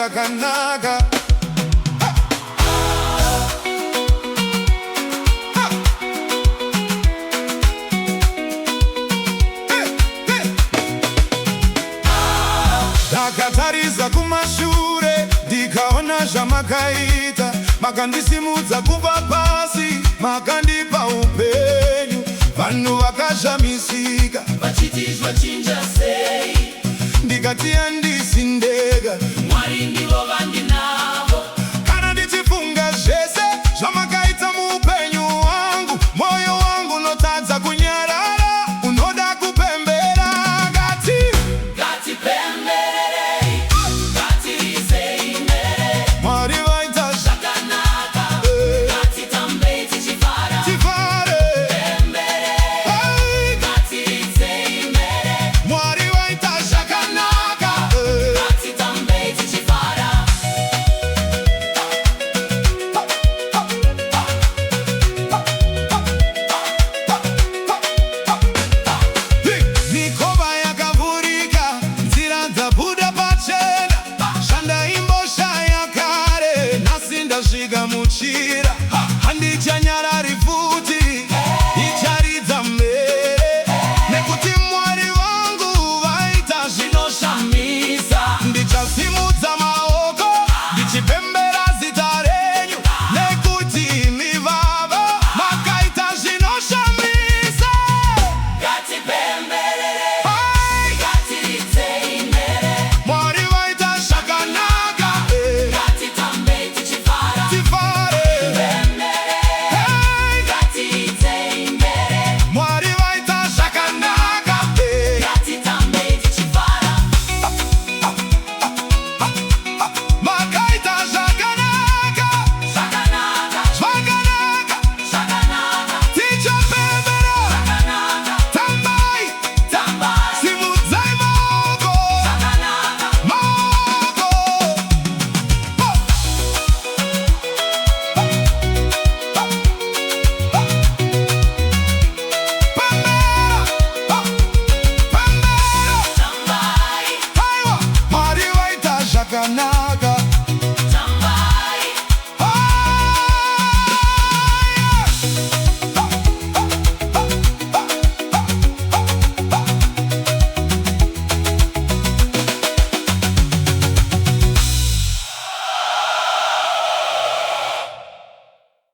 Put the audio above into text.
zvakanaka. Ndakatarisa kumashure ndikaona zvamakaita, makandisimudza kubva pasi, makandipa upenyu. Vanhu vakazvamisika vachiti zvachinja sei, ndikati handisi ndega, Mwari ndivo vandinavo. kana ndichifunga zvese zvamakaita muupenyu hwangu, mwoyo wangu unotadza kunyarara, unoda kupembera. Ngatipembererei, ngatiisei mbere. Mwari vaita Zvakanaka, ngatitambei tichifara. tifare. Pembererei, ngatiisei mbere. Mwari vaita zvakanaka. Ngatitambei tichifara. Mikova yakavhurika, nzira dzabuda pachena. Zvandaimbosha kare, nhasi ndasvika muchira, handichanyara